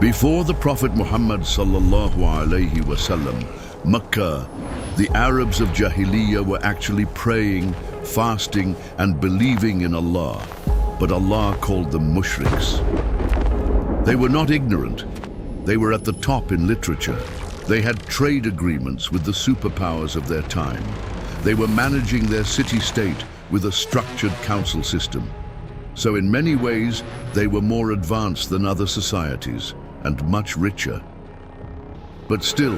Before the Prophet Muhammad sallallahu alaihi wasallam, Mecca, the Arabs of Jahiliyyah were actually praying, fasting and believing in Allah, but Allah called them mushriks. They were not ignorant. They were at the top in literature. They had trade agreements with the superpowers of their time. They were managing their city-state with a structured council system. So in many ways, they were more advanced than other societies and much richer. But still,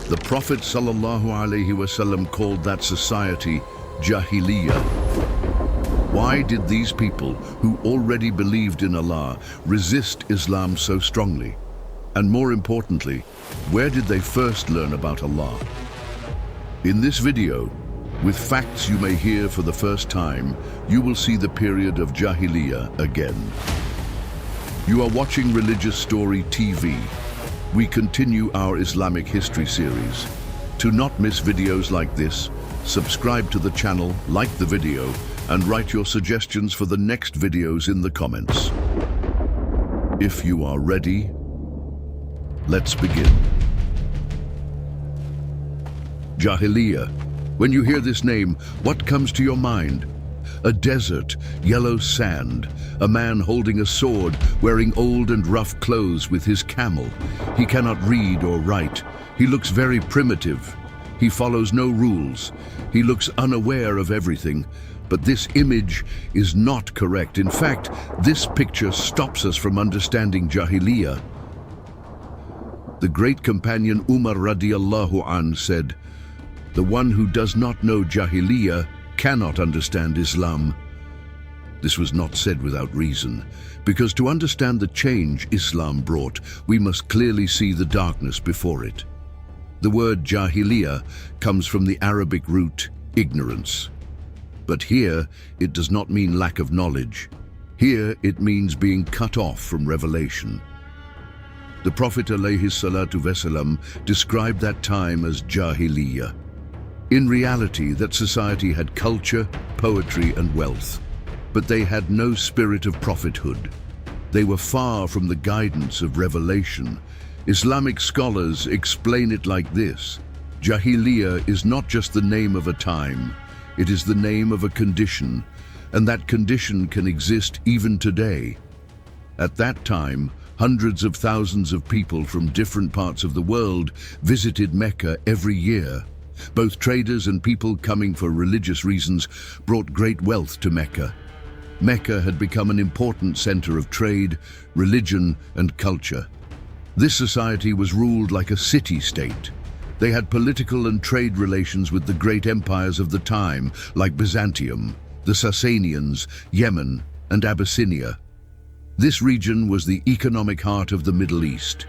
the Prophet ﷺ called that society Jahiliyyah. Why did these people, who already believed in Allah, resist Islam so strongly? And more importantly, where did they first learn about Allah? In this video, with facts you may hear for the first time, you will see the period of Jahiliyyah again. You are watching Religious Story TV. We continue our Islamic history series. To not miss videos like this, subscribe to the channel, like the video, and write your suggestions for the next videos in the comments. If you are ready, let's begin. Jahiliyyah. When you hear this name, what comes to your mind? A desert, yellow sand, a man holding a sword, wearing old and rough clothes with his camel. He cannot read or write. He looks very primitive. He follows no rules. He looks unaware of everything. But this image is not correct. In fact, this picture stops us from understanding Jahiliyyah. The great companion Umar radiallahu an said, "The one who does not know Jahiliyyah cannot understand Islam." This was not said without reason, because to understand the change Islam brought, we must clearly see the darkness before it. The word Jahiliyyah comes from the Arabic root ignorance. But here, it does not mean lack of knowledge. Here, it means being cut off from revelation. The Prophet ﷺ described that time as Jahiliyyah. In reality, that society had culture, poetry and wealth, but they had no spirit of prophethood. They were far from the guidance of revelation. Islamic scholars explain it like this: Jahiliyyah is not just the name of a time, it is the name of a condition, and that condition can exist even today. At that time, hundreds of thousands of people from different parts of the world visited Mecca every year. Both traders and people coming for religious reasons brought great wealth to Mecca. Mecca had become an important center of trade, religion, and culture. This society was ruled like a city-state. They had political and trade relations with the great empires of the time, like Byzantium, the Sasanians, Yemen, and Abyssinia. This region was the economic heart of the Middle East.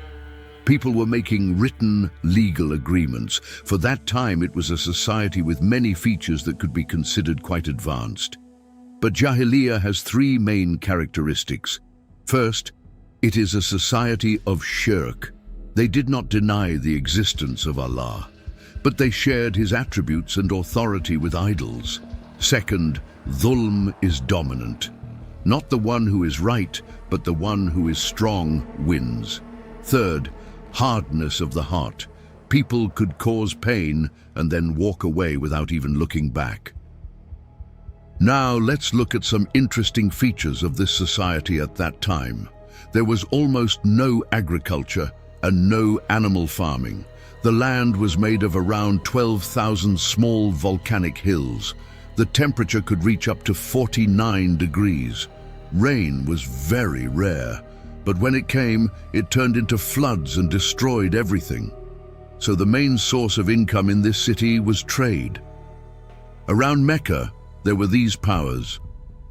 People were making written, legal agreements. For that time, it was a society with many features that could be considered quite advanced. But Jahiliyyah has three main characteristics. First, it is a society of shirk. They did not deny the existence of Allah, but they shared His attributes and authority with idols. Second, dhulm is dominant. Not the one who is right, but the one who is strong wins. Third, hardness of the heart. People could cause pain and then walk away without even looking back. Now let's look at some interesting features of this society at that time. There was almost no agriculture and no animal farming. The land was made of around 12,000 small volcanic hills. The temperature could reach up to 49 degrees. Rain was very rare. But when it came, it turned into floods and destroyed everything. So the main source of income in this city was trade. Around Mecca, there were these powers: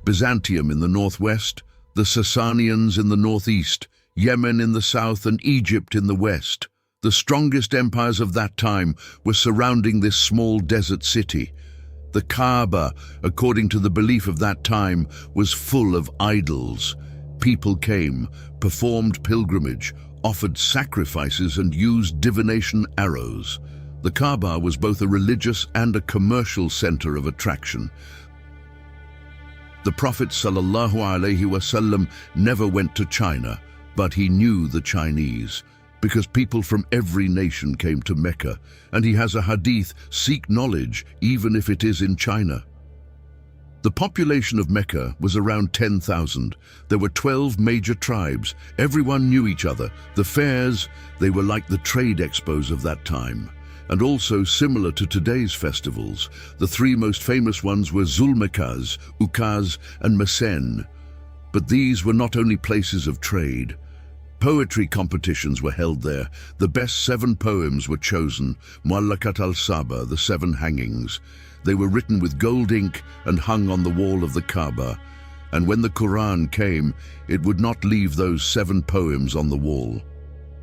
Byzantium in the northwest, the Sasanians in the northeast, Yemen in the south, and Egypt in the west. The strongest empires of that time were surrounding this small desert city. The Kaaba, according to the belief of that time, was full of idols. People came, performed pilgrimage, offered sacrifices, and used divination arrows. The Kaaba was both a religious and a commercial center of attraction. The Prophet ﷺ never went to China, But he knew the Chinese, because people from every nation came to Mecca, and he has a hadith, seek knowledge, even if it is in China. The population of Mecca was around 10,000. There were 12 major tribes. Everyone knew each other. The fairs, they were like the trade expos of that time, and also similar to today's festivals. The three most famous ones were Zulmekaz, Ukaz, and Mesen. But these were not only places of trade. Poetry competitions were held there. The best 7 poems were chosen, Muallakat al-Saba, the 7 hangings. They were written with gold ink and hung on the wall of the Kaaba. And when the Quran came, it would not leave those 7 poems on the wall.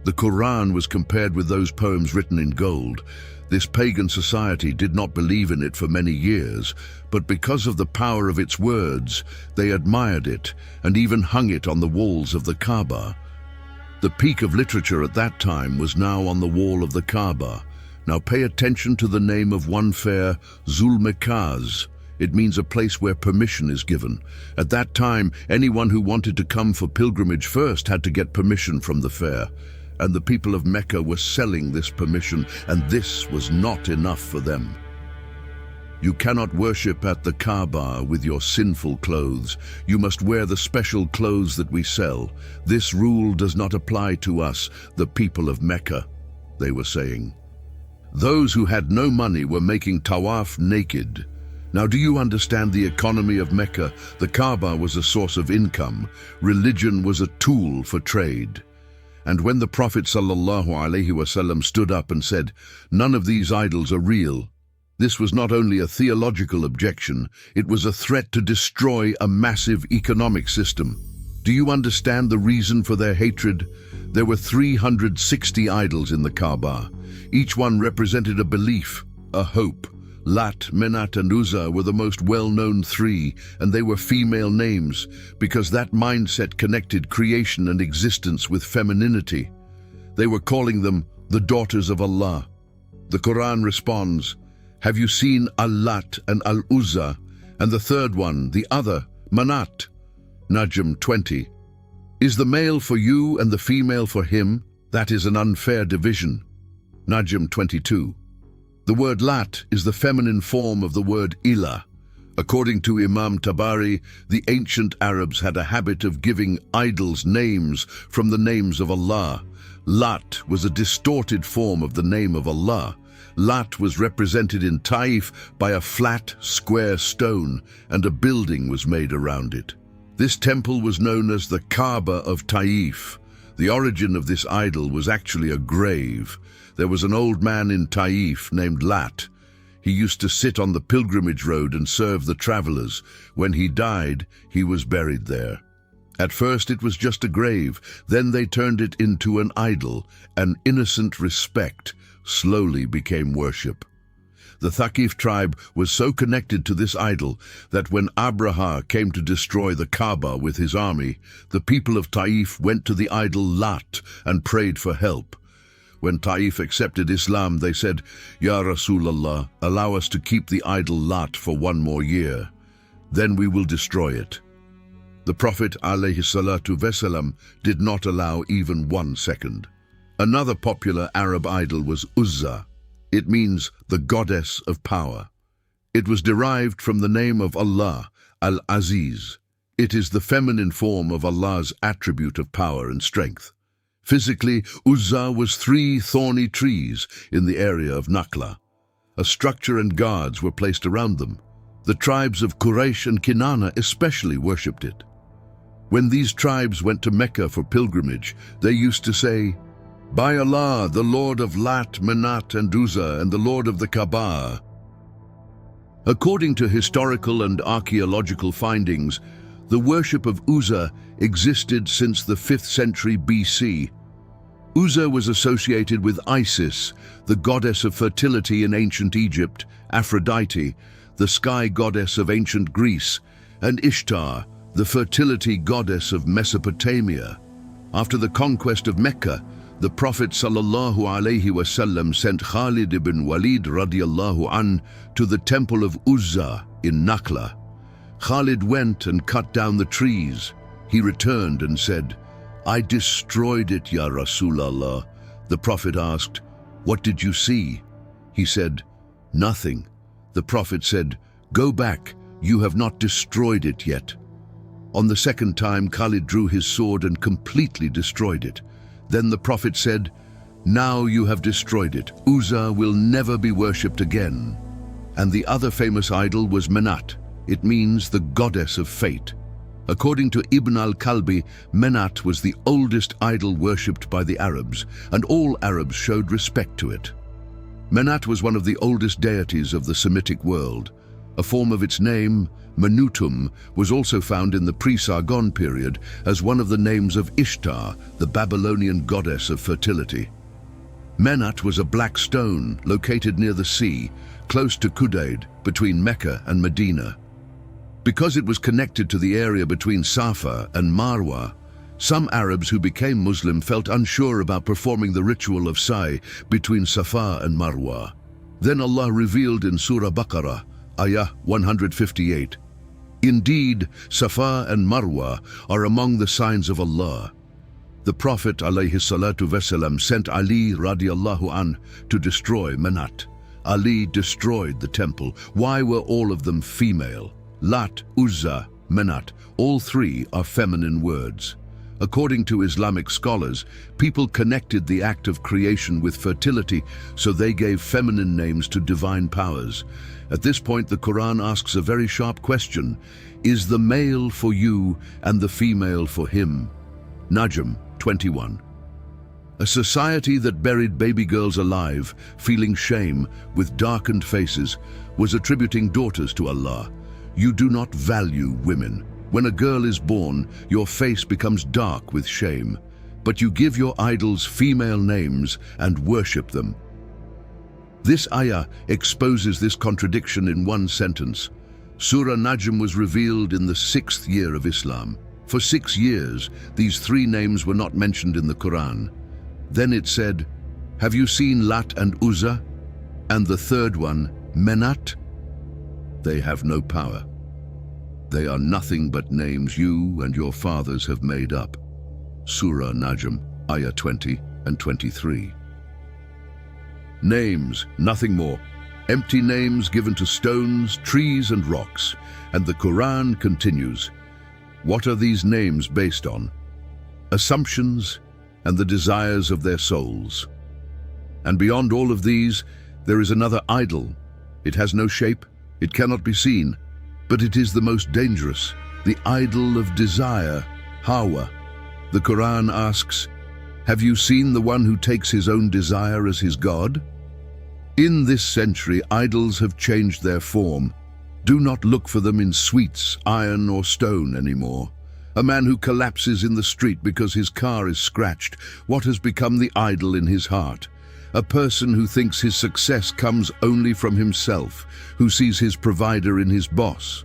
The Quran was compared with those poems written in gold. This pagan society did not believe in it for many years, but because of the power of its words, they admired it and even hung it on the walls of the Kaaba. The peak of literature at that time was now on the wall of the Kaaba. Now pay attention to the name of one fair, Zulmekaz. It means a place where permission is given. At that time, anyone who wanted to come for pilgrimage first had to get permission from the fair. And the people of Mecca were selling this permission, and this was not enough for them. You cannot worship at the Kaaba with your sinful clothes. You must wear the special clothes that we sell. This rule does not apply to us, the people of Mecca, they were saying. Those who had no money were making tawaf naked. Now, do you understand the economy of Mecca? The Kaaba was a source of income. Religion was a tool for trade. And when the Prophet ﷺ stood up and said, "None of these idols are real," this was not only a theological objection, it was a threat to destroy a massive economic system. Do you understand the reason for their hatred? There were 360 idols in the Kaaba. Each one represented a belief, a hope. Lat, Menat and Uzza were the most well-known 3, and they were female names, because that mindset connected creation and existence with femininity. They were calling them the daughters of Allah. The Quran responds, "Have you seen Al-Lat and Al-Uzza, and the third one, the other, Manat?" Najm 20. Is the male for you and the female for him? That is an unfair division. Najm 22. The word Lat is the feminine form of the word Ilah. According to Imam Tabari, the ancient Arabs had a habit of giving idols names from the names of Allah. Lat was a distorted form of the name of Allah. Lat was represented in Taif by a flat, square stone, and a building was made around it. This temple was known as the Kaaba of Taif. The origin of this idol was actually a grave. There was an old man in Taif named Lat. He used to sit on the pilgrimage road and serve the travelers. When he died, he was buried there. At first it was just a grave, then they turned it into an idol. An innocent respect slowly became worship. The Thaqif tribe was so connected to this idol that when Abraha came to destroy the Kaaba with his army, the people of Taif went to the idol Lat and prayed for help. When Taif accepted Islam, they said, "Ya Rasulallah, allow us to keep the idol Lat for 1 more year. Then we will destroy it." The Prophet ﷺ did not allow even 1 second. Another popular Arab idol was Uzza. It means the goddess of power. It was derived from the name of Allah, Al-Aziz. It is the feminine form of Allah's attribute of power and strength. Physically, Uzza was 3 thorny trees in the area of Nakhla. A structure and guards were placed around them. The tribes of Quraysh and Kinana especially worshipped it. When these tribes went to Mecca for pilgrimage, they used to say, "By Allah, the Lord of Lat, Menat and Uzza, and the Lord of the Kaaba." According to historical and archaeological findings, the worship of Uzza existed since the 5th century BC. Uzza was associated with Isis, the goddess of fertility in ancient Egypt, Aphrodite, the sky goddess of ancient Greece, and Ishtar, the fertility goddess of Mesopotamia. After the conquest of Mecca, the Prophet ﷺ sent Khalid ibn Walid radiallahu an to the temple of Uzza in Nakhla. Khalid went and cut down the trees. He returned and said, I destroyed it, Ya Rasulallah. The Prophet asked, "What did you see?" He said, "Nothing." The Prophet said, "Go back, you have not destroyed it yet." On the second time, Khalid drew his sword and completely destroyed it. Then the Prophet said, "Now you have destroyed it. Uzza will never be worshipped again." And the other famous idol was Menat. It means the goddess of fate. According to Ibn al-Kalbi, Menat was the oldest idol worshipped by the Arabs, and all Arabs showed respect to it. Menat was one of the oldest deities of the Semitic world. A form of its name, Menutum, was also found in the pre-Sargon period as one of the names of Ishtar, the Babylonian goddess of fertility. Menat was a black stone located near the sea, close to Qudayd, between Mecca and Medina. Because it was connected to the area between Safa and Marwa, some Arabs who became Muslim felt unsure about performing the ritual of Sa'i between Safa and Marwa. Then Allah revealed in Surah Baqarah, Ayah 158, "Indeed, Safa and Marwa are among the signs of Allah." The Prophet ﷺ sent Ali radiallahu anh to destroy Menat. Ali destroyed the temple. Why were all of them female? Lat, Uzza, Menat, all three are feminine words. According to Islamic scholars, people connected the act of creation with fertility, so they gave feminine names to divine powers. At this point, the Quran asks a very sharp question: is the male for you and the female for him? Najm 21. A society that buried baby girls alive, feeling shame, with darkened faces, was attributing daughters to Allah. You do not value women. When a girl is born, your face becomes dark with shame, but you give your idols female names and worship them. This ayah exposes this contradiction in one sentence. Surah Najm was revealed in the 6th year of Islam. For 6 years, these three names were not mentioned in the Quran. Then it said, "Have you seen Lat and Uzza? And the third one, Menat? They have no power. They are nothing but names you and your fathers have made up." Surah Najm, Ayah 20 and 23. Names, nothing more. Empty names given to stones, trees and rocks. And the Quran continues, what are these names based on? Assumptions and the desires of their souls. And beyond all of these, there is another idol. It has no shape, it cannot be seen, but it is the most dangerous, the idol of desire, Hawa. The Quran asks, have you seen the one who takes his own desire as his God? In this century, idols have changed their form. Do not look for them in sweets, iron or stone anymore. A man who collapses in the street because his car is scratched, what has become the idol in his heart? A person who thinks his success comes only from himself, who sees his provider in his boss.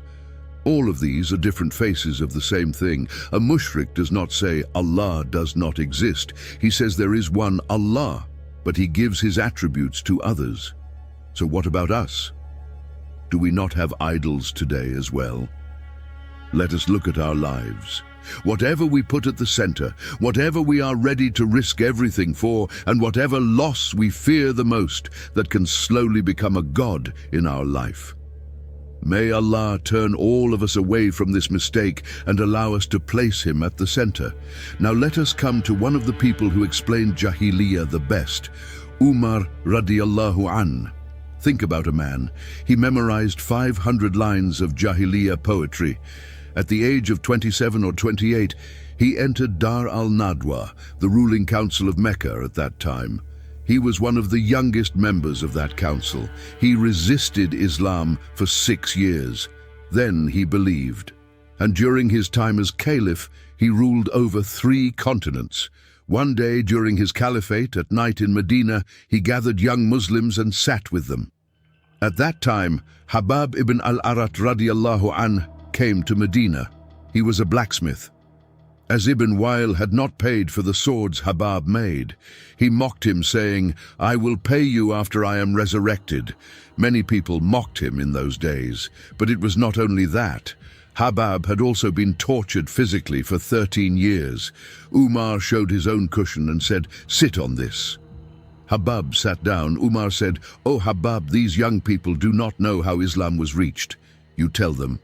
All of these are different faces of the same thing. A mushrik does not say Allah does not exist. He says there is one Allah, but he gives his attributes to others. So what about us? Do we not have idols today as well? Let us look at our lives. Whatever we put at the center, whatever we are ready to risk everything for, and whatever loss we fear the most, that can slowly become a god in our life. May Allah turn all of us away from this mistake and allow us to place him at the center. Now let us come to one of the people who explained Jahiliyyah the best, Umar radiallahu anh. Think about a man. He memorized 500 lines of Jahiliyyah poetry. At the age of 27 or 28, he entered Dar al-Nadwa, the ruling council of Mecca at that time. He was one of the youngest members of that council. He resisted Islam for 6 years. Then he believed. And during his time as caliph, he ruled over 3 continents. One day during his caliphate at night in Medina, he gathered young Muslims and sat with them. At that time, Habab ibn al-Arat radiallahu anh came to Medina. He was a blacksmith. As Ibn Wa'il had not paid for the swords Habab made, he mocked him, saying, I will pay you after I am resurrected. Many people mocked him in those days, but it was not only that. Habab had also been tortured physically for 13 years. Umar showed his own cushion and said, "Sit on this." Habab sat down. Umar said, "Oh Habab, these young people do not know how Islam was reached. You tell them."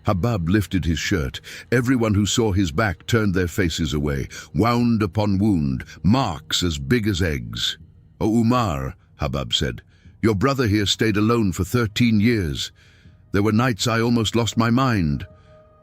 Habab lifted his shirt. Everyone who saw his back turned their faces away. Wound upon wound, marks as big as eggs. "Oh Umar," Habab said, "your brother here stayed alone for 13 years. There were nights I almost lost my mind."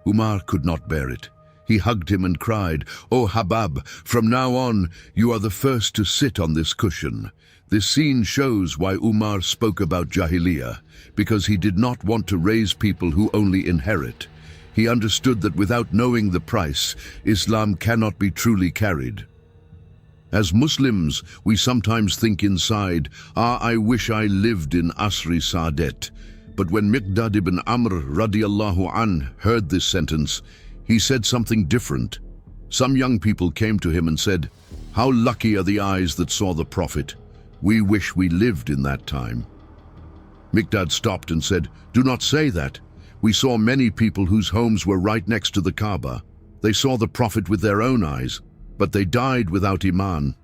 Umar could not bear it. He hugged him and cried, "Oh Habab, from now on, you are the first to sit on this cushion." This scene shows why Umar spoke about Jahiliyyah, because he did not want to raise people who only inherit. He understood that without knowing the price, Islam cannot be truly carried. As Muslims, we sometimes think inside, I wish I lived in Asri Saadet. But when Miqdad ibn Amr radiallahu anh heard this sentence, he said something different. Some young people came to him and said, "How lucky are the eyes that saw the Prophet. We wish we lived in that time." Miqdad stopped and said, "Do not say that. We saw many people whose homes were right next to the Kaaba. They saw the Prophet with their own eyes, but they died without Iman.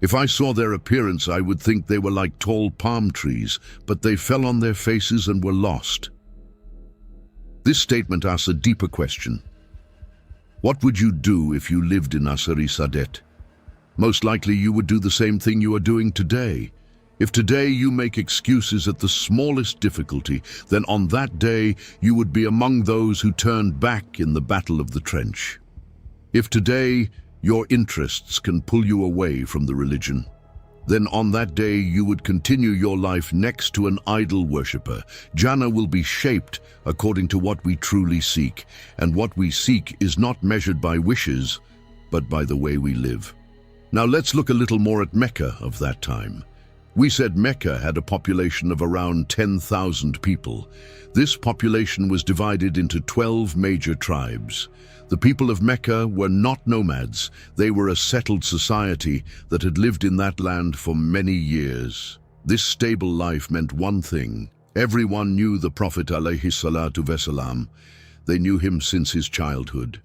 If I saw their appearance, I would think they were like tall palm trees, but they fell on their faces and were lost." This statement asks a deeper question. What would you do if you lived in Asri Saadet? Most likely you would do the same thing you are doing today. If today you make excuses at the smallest difficulty, then on that day you would be among those who turned back in the Battle of the Trench. If today your interests can pull you away from the religion, then on that day you would continue your life next to an idol worshipper. Jannah will be shaped according to what we truly seek, and what we seek is not measured by wishes, but by the way we live. Now let's look a little more at Mecca of that time. We said Mecca had a population of around 10,000 people. This population was divided into 12 major tribes. The people of Mecca were not nomads. They were a settled society that had lived in that land for many years. This stable life meant one thing. Everyone knew the Prophet alayhi salatu wasalam. They knew him since his childhood.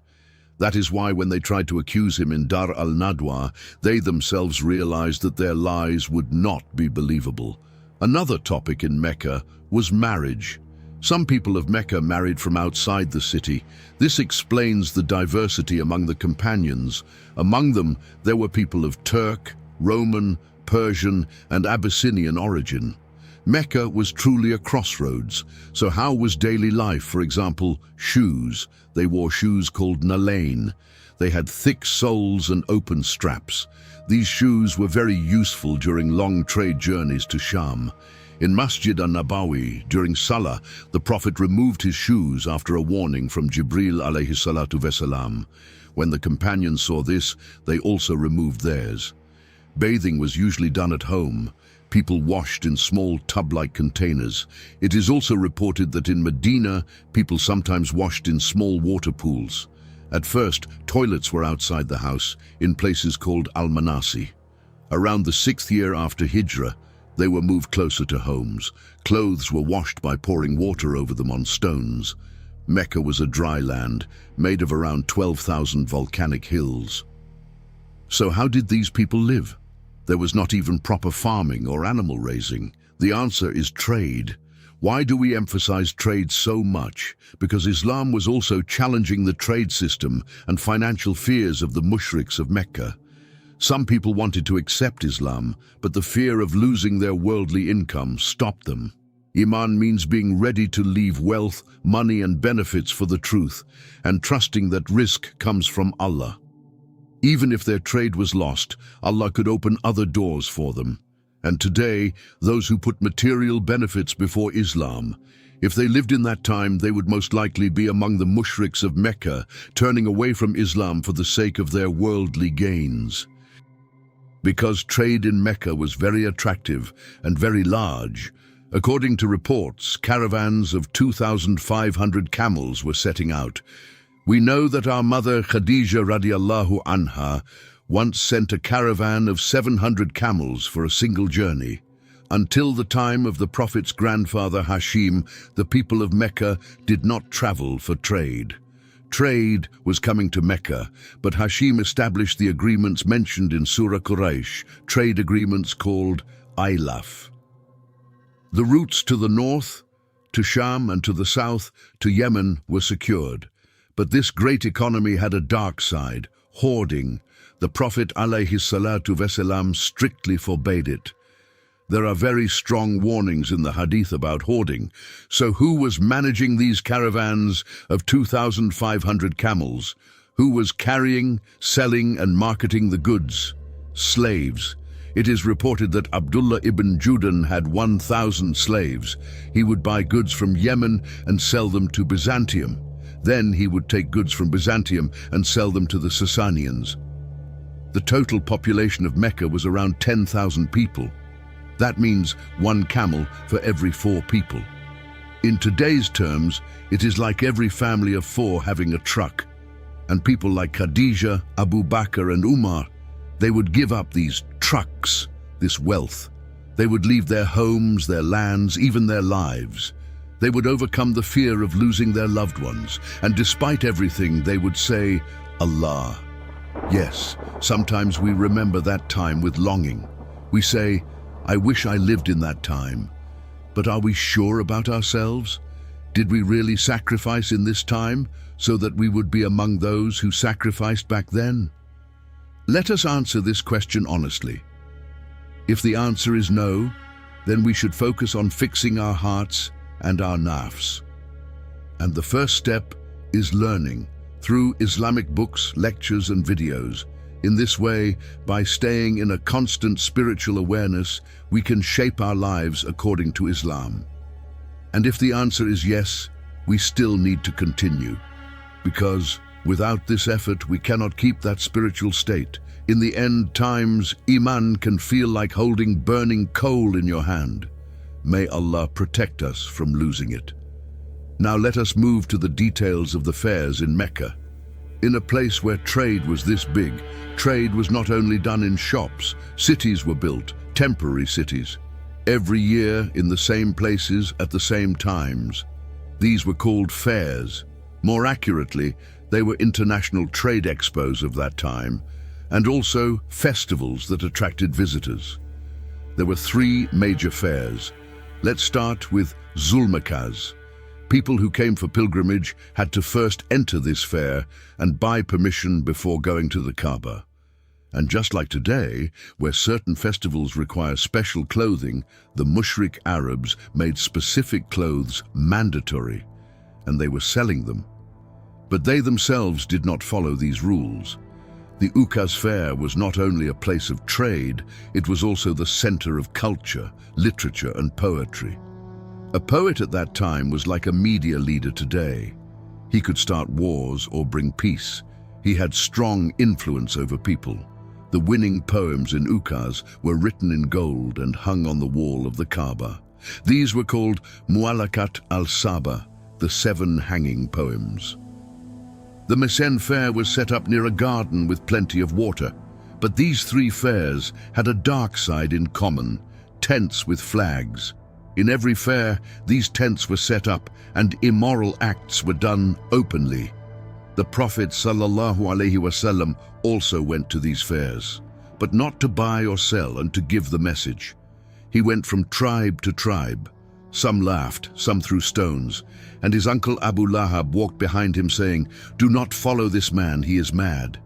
That is why when they tried to accuse him in Dar al-Nadwa, they themselves realized that their lies would not be believable. Another topic in Mecca was marriage. Some people of Mecca married from outside the city. This explains the diversity among the companions. Among them, there were people of Turk, Roman, Persian, and Abyssinian origin. Mecca was truly a crossroads. So how was daily life? For example, shoes. They wore shoes called nalain. They had thick soles and open straps. These shoes were very useful during long trade journeys to Sham. In Masjid an-Nabawi, during Salah, the Prophet removed his shoes after a warning from Jibril alayhi salatu wasalam. When the companions saw this, they also removed theirs. Bathing was usually done at home. People washed in small tub-like containers. It is also reported that in Medina, people sometimes washed in small water pools. At first, toilets were outside the house, in places called al-Manasi. Around the 6th year after Hijrah, they were moved closer to homes. Clothes were washed by pouring water over them on stones. Mecca was a dry land, made of around 12,000 volcanic hills. So how did these people live? There was not even proper farming or animal raising. The answer is trade. Why do we emphasize trade so much? Because Islam was also challenging the trade system and financial fears of the mushriks of Mecca. Some people wanted to accept Islam, but the fear of losing their worldly income stopped them. Iman means being ready to leave wealth, money and benefits for the truth, and trusting that risk comes from Allah. Even if their trade was lost, Allah could open other doors for them. And today, those who put material benefits before Islam, if they lived in that time, they would most likely be among the mushriks of Mecca, turning away from Islam for the sake of their worldly gains. Because trade in Mecca was very attractive and very large, according to reports, caravans of 2,500 camels were setting out. We know that our mother Khadija radiallahu anha once sent a caravan of 700 camels for a single journey. Until the time of the Prophet's grandfather Hashim, the people of Mecca did not travel for trade. Trade was coming to Mecca, but Hashim established the agreements mentioned in Surah Quraysh, trade agreements called Ilaf. The routes to the north, to Sham, and to the south, to Yemen, were secured. But this great economy had a dark side, hoarding. The Prophet ﷺ strictly forbade it. There are very strong warnings in the hadith about hoarding. So who was managing these caravans of 2,500 camels? Who was carrying, selling, and marketing the goods? Slaves. It is reported that Abdullah ibn Judan had 1,000 slaves. He would buy goods from Yemen and sell them to Byzantium. Then he would take goods from Byzantium and sell them to the Sasanians. The total population of Mecca was around 10,000 people. That means one camel for every 4 people. In today's terms, it is like every family of 4 having a truck. And people like Khadija, Abu Bakr and Umar, they would give up these trucks, this wealth. They would leave their homes, their lands, even their lives. They would overcome the fear of losing their loved ones. And despite everything, they would say, Allah. Yes, sometimes we remember that time with longing. We say, I wish I lived in that time. But are we sure about ourselves? Did we really sacrifice in this time so that we would be among those who sacrificed back then? Let us answer this question honestly. If the answer is no, then we should focus on fixing our hearts and our nafs. And the first step is learning through Islamic books, lectures, and videos. In this way, by staying in a constant spiritual awareness, we can shape our lives according to Islam. And if the answer is yes, we still need to continue. Because without this effort, we cannot keep that spiritual state. In the end times, Iman can feel like holding burning coal in your hand. May Allah protect us from losing it. Now let us move to the details of the fairs in Mecca. In a place where trade was this big, trade was not only done in shops, cities were built, temporary cities. Every year in the same places at the same times. These were called fairs. More accurately, they were international trade expos of that time, and also festivals that attracted visitors. There were 3 major fairs. Let's start with Zulmakaz. People who came for pilgrimage had to first enter this fair and buy permission before going to the Kaaba. And just like today, where certain festivals require special clothing, the Mushrik Arabs made specific clothes mandatory, and they were selling them. But they themselves did not follow these rules. The Ukaz Fair was not only a place of trade, it was also the center of culture, literature, and poetry. A poet at that time was like a media leader today. He could start wars or bring peace. He had strong influence over people. The winning poems in Ukaz were written in gold and hung on the wall of the Kaaba. These were called Mu'alakat al-Saba, the 7 hanging poems. The Mecca Fair was set up near a garden with plenty of water. But these 3 fairs had a dark side in common, tents with flags. In every fair, these tents were set up and immoral acts were done openly. The Prophet ﷺ also went to these fairs, but not to buy or sell and to give the message. He went from tribe to tribe. Some laughed, some threw stones, and his uncle Abu Lahab walked behind him saying, "Do not follow this man, he is mad."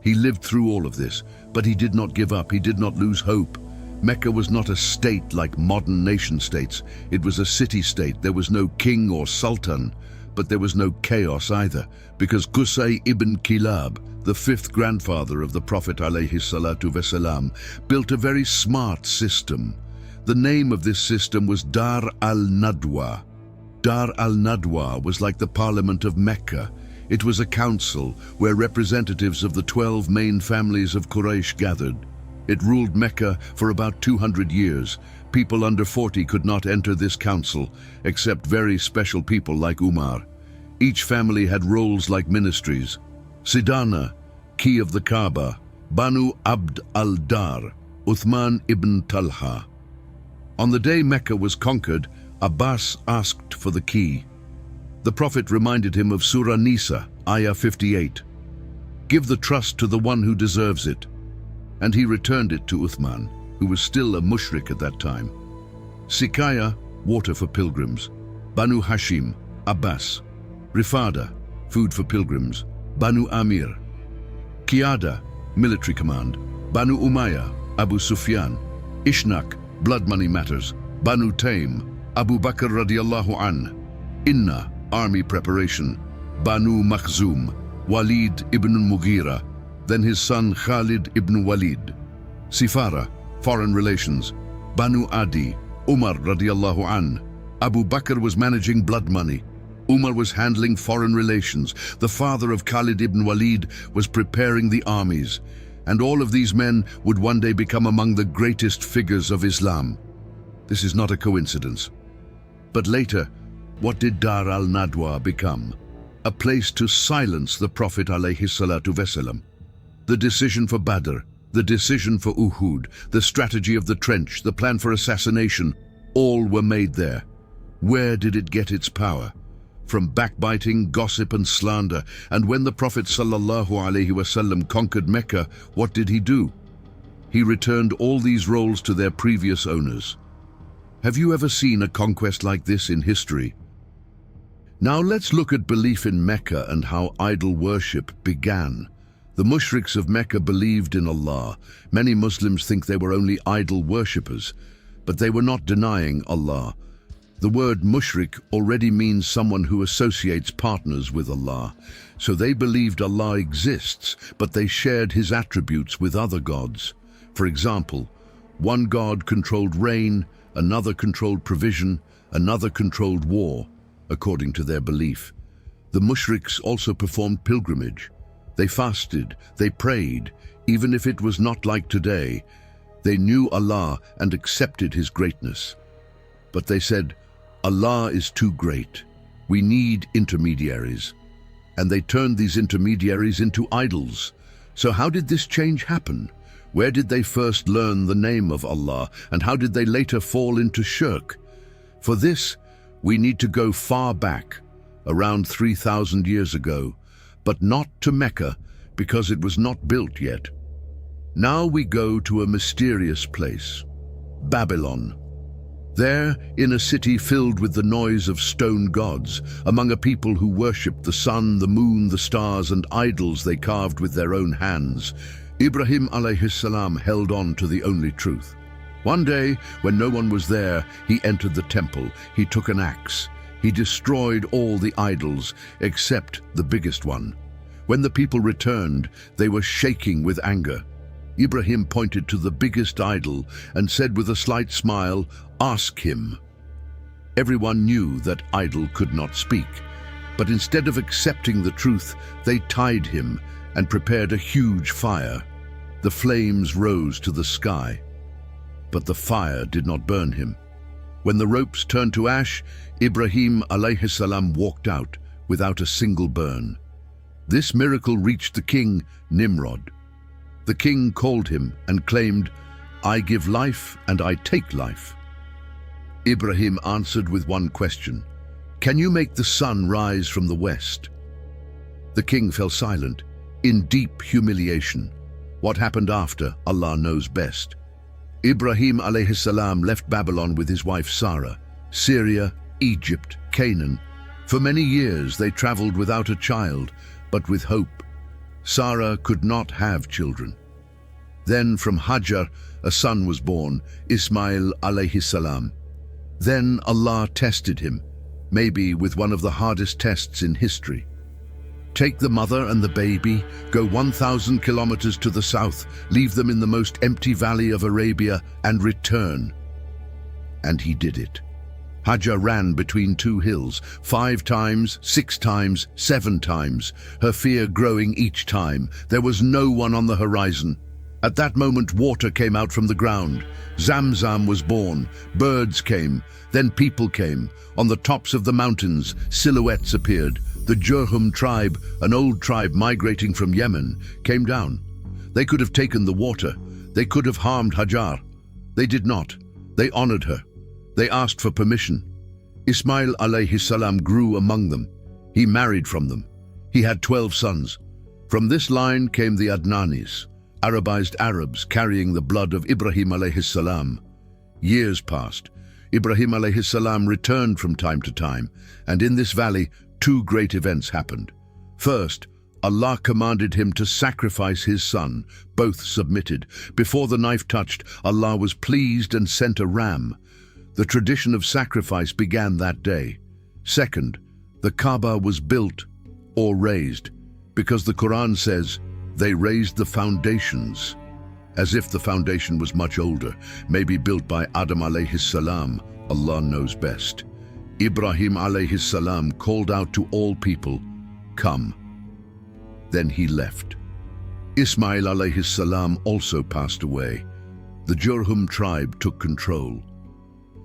He lived through all of this, but he did not give up, he did not lose hope. Mecca was not a state like modern nation-states. It was a city-state. There was no king or sultan, but there was no chaos either, because Qusay ibn Kilab, the 5th grandfather of the Prophet ﷺ, built a very smart system. The name of this system was Dar al-Nadwa. Dar al-Nadwa was like the Parliament of Mecca. It was a council where representatives of the 12 main families of Quraysh gathered. It ruled Mecca for about 200 years. People under 40 could not enter this council, except very special people like Umar. Each family had roles like ministries. Sidana, key of the Kaaba, Banu Abd al-Dar, Uthman ibn Talha. On the day Mecca was conquered, Abbas asked for the key. The Prophet reminded him of Surah Nisa, Ayah 58. Give the trust to the one who deserves it. And he returned it to Uthman, who was still a mushrik at that time. Sikaya, water for pilgrims. Banu Hashim, Abbas. Rifada, food for pilgrims. Banu Amir. Qiyada, military command. Banu Umayyah, Abu Sufyan. Ishnak, blood money matters. Banu Taym, Abu Bakr radiallahu an. Inna, army preparation. Banu Makhzum, Walid ibn Mughira, then his son Khalid ibn Walid. Sifara, foreign relations. Banu Adi, Umar radiallahu an. Abu Bakr was managing blood money. Umar was handling foreign relations. The father of Khalid ibn Walid was preparing the armies. And all of these men would one day become among the greatest figures of Islam. This is not a coincidence. But later, what did Dar al-Nadwa become? A place to silence the Prophet alayhi salatu wasalam. The decision for Badr, the decision for Uhud, the strategy of the trench, the plan for assassination, all were made there. Where did it get its power? From backbiting, gossip and slander. And when the Prophet sallallahu alaihi wasallam conquered Mecca, what did he do? He returned all these roles to their previous owners. Have you ever seen a conquest like this in history? Now let's look at belief in Mecca and how idol worship began. The mushriks of Mecca believed in Allah. Many Muslims think they were only idol worshippers, but they were not denying Allah. The word mushrik already means someone who associates partners with Allah. So they believed Allah exists, but they shared his attributes with other gods. For example, one god controlled rain, another controlled provision, another controlled war, according to their belief. The mushriks also performed pilgrimage. They fasted, they prayed, even if it was not like today. They knew Allah and accepted his greatness. But they said, Allah is too great. We need intermediaries. And they turned these intermediaries into idols. So how did this change happen? Where did they first learn the name of Allah, and how did they later fall into shirk? For this, we need to go far back, around 3,000 years ago, but not to Mecca, because it was not built yet. Now we go to a mysterious place, Babylon. There, in a city filled with the noise of stone gods, among a people who worshipped the sun, the moon, the stars, and idols they carved with their own hands, Ibrahim alayhi salam held on to the only truth. One day, when no one was there, he entered the temple. He took an axe. He destroyed all the idols, except the biggest one. When the people returned, they were shaking with anger. Ibrahim pointed to the biggest idol and said with a slight smile, "Ask him." Everyone knew that idol could not speak, but instead of accepting the truth, they tied him and prepared a huge fire. The flames rose to the sky, but the fire did not burn him. When the ropes turned to ash, Ibrahim alayhi salam walked out without a single burn. This miracle reached the king, Nimrod. The king called him and claimed, "I give life and I take life." Ibrahim answered with one question, "Can you make the sun rise from the west?" The king fell silent, in deep humiliation. What happened after, Allah knows best. Ibrahim alayhi salam left Babylon with his wife Sarah, Syria, Egypt, Canaan. For many years they traveled without a child, but with hope. Sarah could not have children. Then from Hajar, a son was born, Ismail alayhi salam. Then Allah tested him, maybe with one of the hardest tests in history. Take the mother and the baby, go 1,000 kilometers to the south, leave them in the most empty valley of Arabia, and return. And he did it. Hajar ran between two hills, 5 times, 6 times, 7 times, her fear growing each time. There was no one on the horizon. At that moment, water came out from the ground. Zamzam was born. Birds came. Then people came. On the tops of the mountains, silhouettes appeared. The Jurhum tribe, an old tribe migrating from Yemen, came down. They could have taken the water. They could have harmed Hajar. They did not. They honored her. They asked for permission. Ismail alayhi salam grew among them. He married from them. He had 12 sons. From this line came the Adnanis, Arabized Arabs carrying the blood of Ibrahim alayhi salam. Years passed. Ibrahim alayhi salam returned from time to time, and in this valley, 2 great events happened. First, Allah commanded him to sacrifice his son. Both submitted. Before the knife touched, Allah was pleased and sent a ram. The tradition of sacrifice began that day. Second, the Kaaba was built or raised, because the Quran says, they raised the foundations, as if the foundation was much older, maybe built by Adam alayhi salam. Allah knows best. Ibrahim alayhi salam called out to all people, come. Then he left. Ismail alayhi salam also passed away. The Jurhum tribe took control.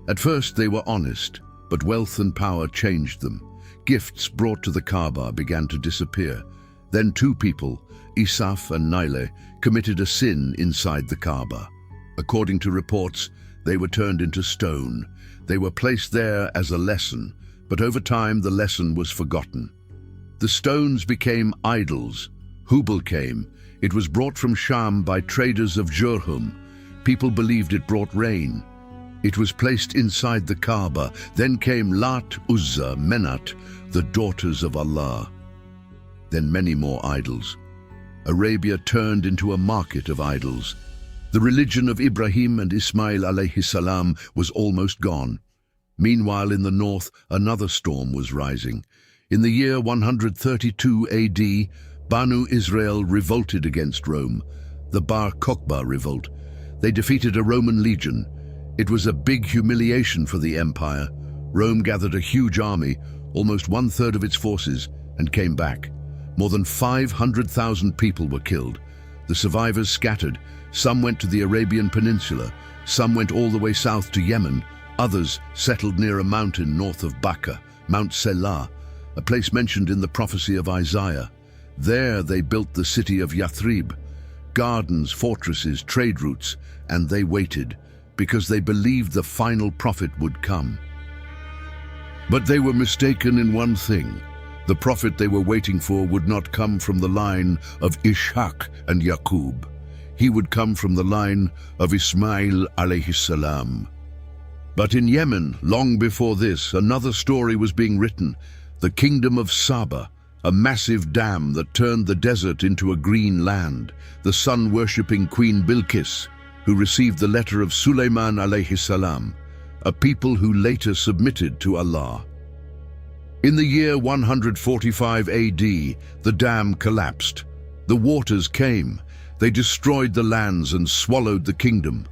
At first they were honest, but wealth and power changed them. Gifts brought to the Kaaba began to disappear. Then 2 people, Isaf and Naile, committed a sin inside the Kaaba. According to reports, they were turned into stone. They were placed there as a lesson, but over time the lesson was forgotten. The stones became idols. Hubal came. It was brought from Sham by traders of Jurhum. People believed it brought rain. It was placed inside the Kaaba. Then came Lat, Uzza, Menat, the daughters of Allah. Then many more idols. Arabia turned into a market of idols. The religion of Ibrahim and Ismail alayhi salam was almost gone. Meanwhile, in the north, another storm was rising. In the year 132 AD, Banu Israel revolted against Rome, the Bar Kokhba revolt. They defeated a Roman legion. It was a big humiliation for the empire. Rome gathered a huge army, almost 1/3 of its forces, and came back. More than 500,000 people were killed. The survivors scattered. Some went to the Arabian Peninsula. Some went all the way south to Yemen. Others settled near a mountain north of Bakka, Mount Selah, a place mentioned in the prophecy of Isaiah. There they built the city of Yathrib, gardens, fortresses, trade routes, and they waited, because they believed the final prophet would come. But they were mistaken in one thing. The prophet they were waiting for would not come from the line of Ishaq and Yaqub. He would come from the line of Ismail alayhi salam. But in Yemen, long before this, another story was being written. The kingdom of Saba, a massive dam that turned the desert into a green land. The sun-worshipping Queen Bilqis, who received the letter of Sulaiman alayhi salam, a people who later submitted to Allah. In the year 145 AD, the dam collapsed. The waters came. They destroyed the lands and swallowed the kingdom.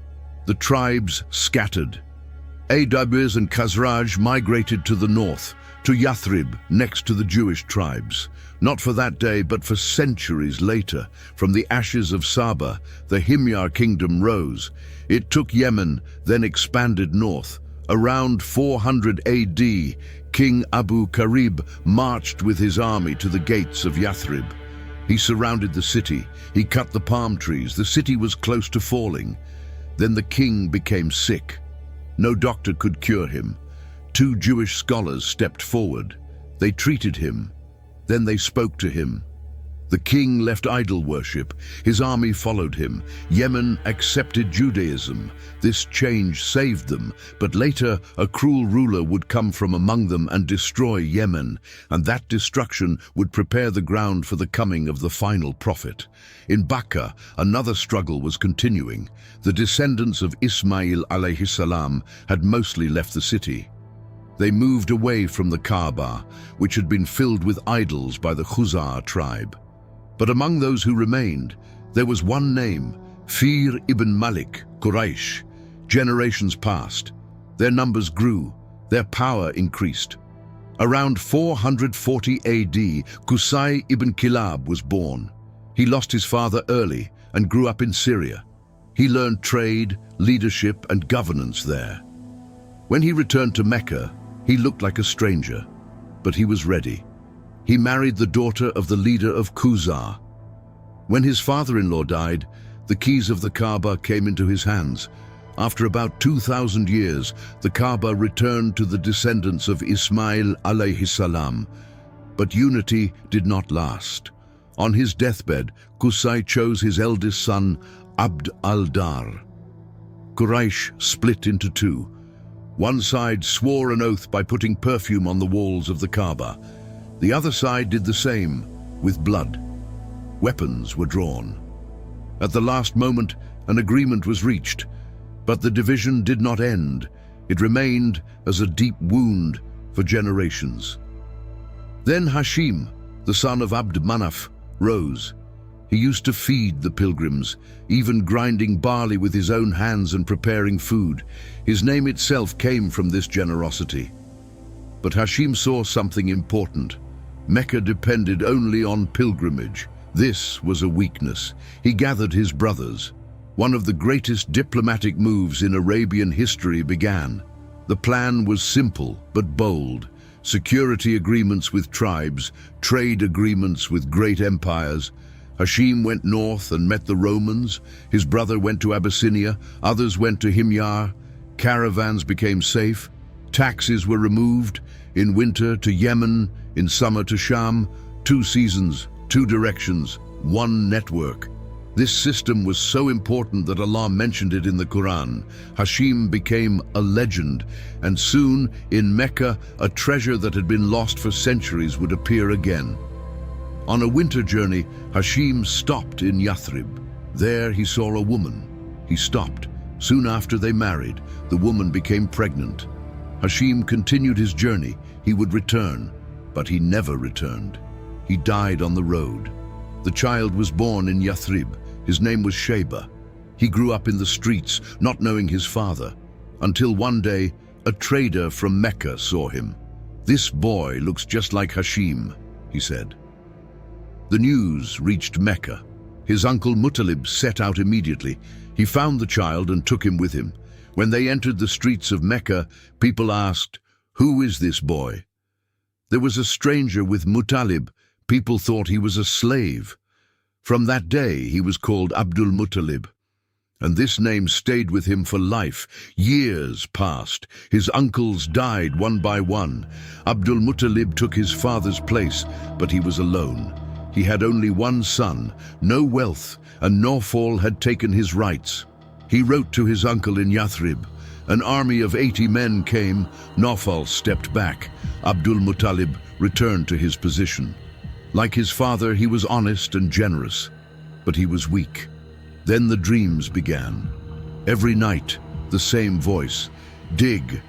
The tribes scattered. Aws and Khazraj migrated to the north, to Yathrib, next to the Jewish tribes. Not for that day, but for centuries later. From the ashes of Saba, the Himyar kingdom rose. It took Yemen, then expanded north. Around 400 AD, King Abu Karib marched with his army to the gates of Yathrib. He surrounded the city. He cut the palm trees. The city was close to falling. Then the king became sick. No doctor could cure him. 2 Jewish scholars stepped forward. They treated him. Then they spoke to him. The king left idol worship. His army followed him. Yemen accepted Judaism. This change saved them, but later a cruel ruler would come from among them and destroy Yemen, and that destruction would prepare the ground for the coming of the final prophet. In Bakka, another struggle was continuing. The descendants of Ismail alayhi salam had mostly left the city. They moved away from the Kaaba, which had been filled with idols by the Khuzar tribe. But among those who remained, there was one name, Fir ibn Malik, Quraysh. Generations passed. Their numbers grew. Their power increased. Around 440 AD, Qusay ibn Kilab was born. He lost his father early and grew up in Syria. He learned trade, leadership, and governance there. When he returned to Mecca, he looked like a stranger, but he was ready. He married the daughter of the leader of Khuzar. When his father-in-law died, the keys of the Kaaba came into his hands. After about 2,000 years, the Kaaba returned to the descendants of Ismail alayhi salam. But unity did not last. On his deathbed, Qusay chose his eldest son, Abd al-Dar. Quraysh split into two. One side swore an oath by putting perfume on the walls of the Kaaba. The other side did the same, with blood. Weapons were drawn. At the last moment, an agreement was reached, but the division did not end. It remained as a deep wound for generations. Then Hashim, the son of Abd Manaf, rose. He used to feed the pilgrims, even grinding barley with his own hands and preparing food. His name itself came from this generosity. But Hashim saw something important. Mecca depended only on pilgrimage. This was a weakness. He gathered his brothers. One of the greatest diplomatic moves in Arabian history began. The plan was simple but bold. Security agreements with tribes, trade agreements with great empires. Hashim went north and met the Romans. His brother went to Abyssinia. Others went to Himyar. Caravans became safe. Taxes were removed. In winter to Yemen, in summer to Sham. 2 seasons, 2 directions, 1 network. This system was so important that Allah mentioned it in the Quran. Hashim became a legend, and soon, in Mecca, a treasure that had been lost for centuries would appear again. On a winter journey, Hashim stopped in Yathrib. There he saw a woman. He stopped. Soon after they married, the woman became pregnant. Hashim continued his journey. He would return, but he never returned. He died on the road. The child was born in Yathrib. His name was Sheba. He grew up in the streets, not knowing his father, until one day, a trader from Mecca saw him. "This boy looks just like Hashim," he said. The news reached Mecca. His uncle Muttalib set out immediately. He found the child and took him with him. When they entered the streets of Mecca, people asked, "Who is this boy?" There was a stranger with Muttalib. People thought he was a slave. From that day, he was called Abdul Muttalib. And this name stayed with him for life. Years passed. His uncles died one by one. Abdul Muttalib took his father's place, but he was alone. He had only one son, no wealth, and Nawfal had taken his rights. He wrote to his uncle in Yathrib. An army of 80 men came. Nawfal stepped back. Abdul Muttalib returned to his position. Like his father, he was honest and generous, but he was weak. Then the dreams began. Every night, the same voice. Dig,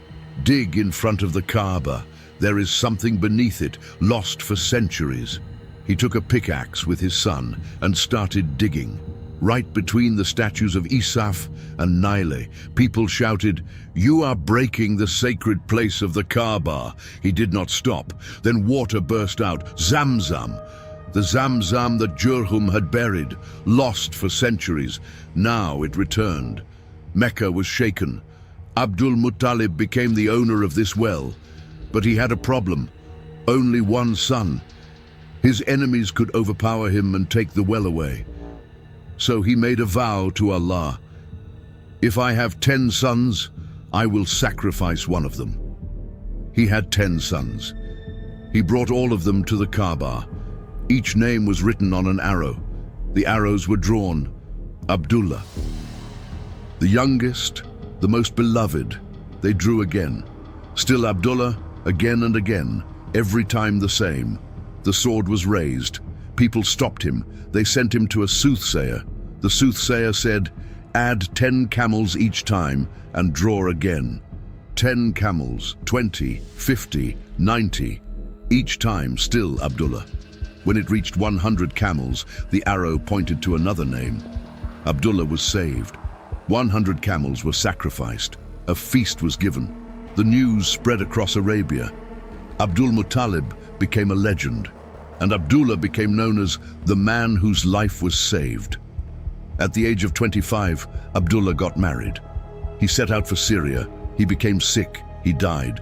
dig in front of the Kaaba. There is something beneath it, lost for centuries. He took a pickaxe with his son and started digging. Right between the statues of Isaf and Naile, people shouted, "You are breaking the sacred place of the Kaaba." He did not stop. Then water burst out, Zamzam. The Zamzam that Jurhum had buried, lost for centuries. Now it returned. Mecca was shaken. Abdul Muttalib became the owner of this well. But he had a problem. Only one son. His enemies could overpower him and take the well away. So he made a vow to Allah. "If I have 10 sons, I will sacrifice one of them." He had 10 sons. He brought all of them to the Kaaba. Each name was written on an arrow. The arrows were drawn. Abdullah. The youngest, the most beloved, they drew again. Still Abdullah, again and again, every time the same. The sword was raised. People stopped him. They sent him to a soothsayer. The soothsayer said, "Add 10 camels each time and draw again." 10 camels, 20, 50, 90. Each time still Abdullah. When it reached 100 camels, the arrow pointed to another name. Abdullah was saved. 100 camels were sacrificed. A feast was given. The news spread across Arabia. Abdul Muttalib became a legend, and Abdullah became known as the man whose life was saved. At the age of 25, Abdullah got married. He set out for Syria. He became sick. He died.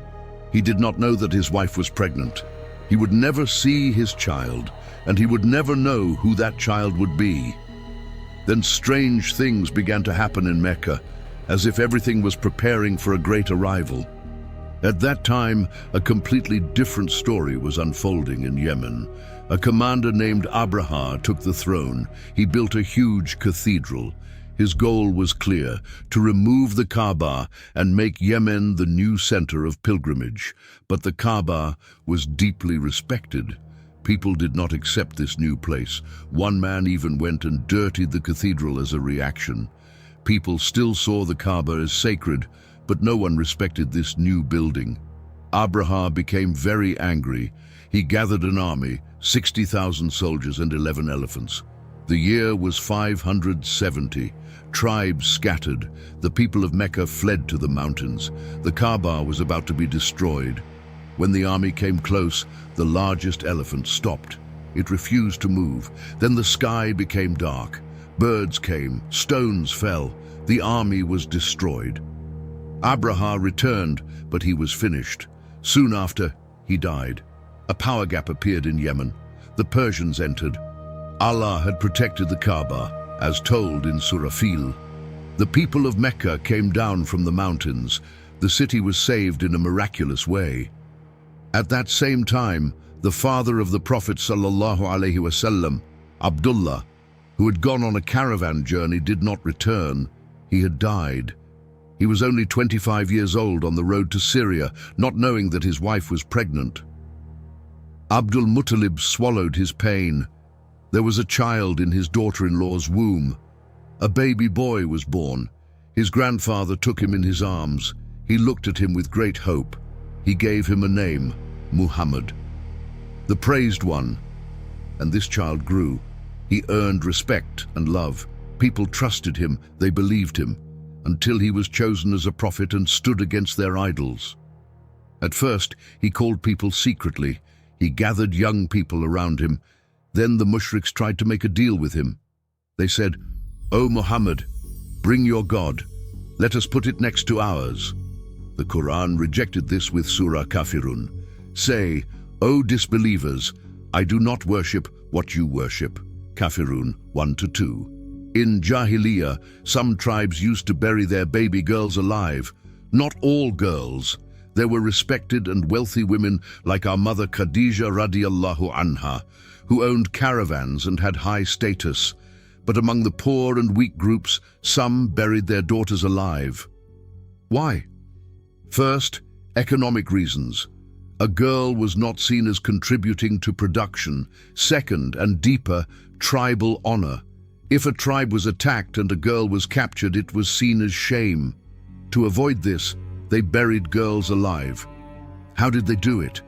He did not know that his wife was pregnant. He would never see his child, and he would never know who that child would be. Then strange things began to happen in Mecca. as if everything was preparing for a great arrival. At that time, a completely different story was unfolding in Yemen. A commander named Abraha took the throne. He built a huge cathedral. His goal was clear: to remove the Kaaba and make Yemen the new center of pilgrimage. But the Kaaba was deeply respected. People did not accept this new place. One man even went and dirtied the cathedral as a reaction. People still saw the Kaaba as sacred, but no one respected this new building. Abraha became very angry. He gathered an army, 60,000 soldiers and 11 elephants. The year was 570. Tribes scattered. The people of Mecca fled to the mountains. The Kaaba was about to be destroyed. When the army came close, the largest elephant stopped. It refused to move. Then the sky became dark. Birds came, stones fell. The army was destroyed. Abraha returned, but he was finished. Soon after, he died. A power gap appeared in Yemen. The Persians entered. Allah had protected the Kaaba, as told in Surah Fil. The people of Mecca came down from the mountains. The city was saved in a miraculous way. At that same time, the father of the Prophet ﷺ, Abdullah, who had gone on a caravan journey, did not return. He had died. He was only 25 years old on the road to Syria, not knowing that his wife was pregnant. Abdul Muttalib swallowed his pain. There was a child in his daughter-in-law's womb. A baby boy was born. His grandfather took him in his arms. He looked at him with great hope. He gave him a name, Muhammad, the praised one. And this child grew. He earned respect and love. People trusted him, they believed him, until he was chosen as a prophet and stood against their idols. At first, he called people secretly. He gathered young people around him. Then the mushriks tried to make a deal with him. They said, "O Muhammad, bring your God. Let us put it next to ours." The Quran rejected this with Surah Kafirun. Say, "O disbelievers, I do not worship what you worship." Kafirun 1-2. In Jahiliya, some tribes used to bury their baby girls alive. Not all girls. There were respected and wealthy women like our mother Khadija radiallahu anha, who owned caravans and had high status. But among the poor and weak groups, some buried their daughters alive. Why? First, economic reasons. A girl was not seen as contributing to production. Second, and deeper, tribal honor. If a tribe was attacked and a girl was captured, it was seen as shame. To avoid this, they buried girls alive. How did they do it?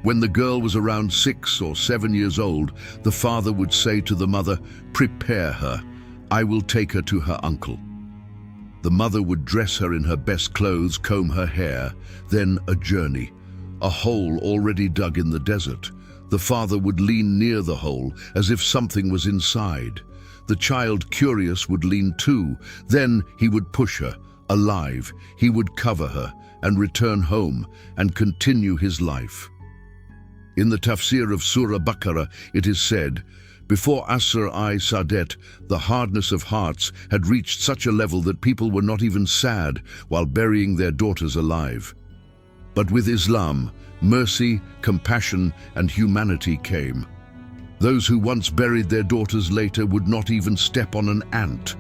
When the girl was around 6 or 7 years old, the father would say to the mother, "Prepare her. I will take her to her uncle." The mother would dress her in her best clothes, comb her hair, then a journey. A hole already dug in the desert. The father would lean near the hole as if something was inside. The child, curious, would lean too. Then he would push her. Alive, he would cover her and return home and continue his life. In the tafsir of Surah Baqarah, it is said, "Before Asr-i Sadet, the hardness of hearts had reached such a level that people were not even sad while burying their daughters alive. But with Islam, mercy, compassion, and humanity came. Those who once buried their daughters later would not even step on an ant."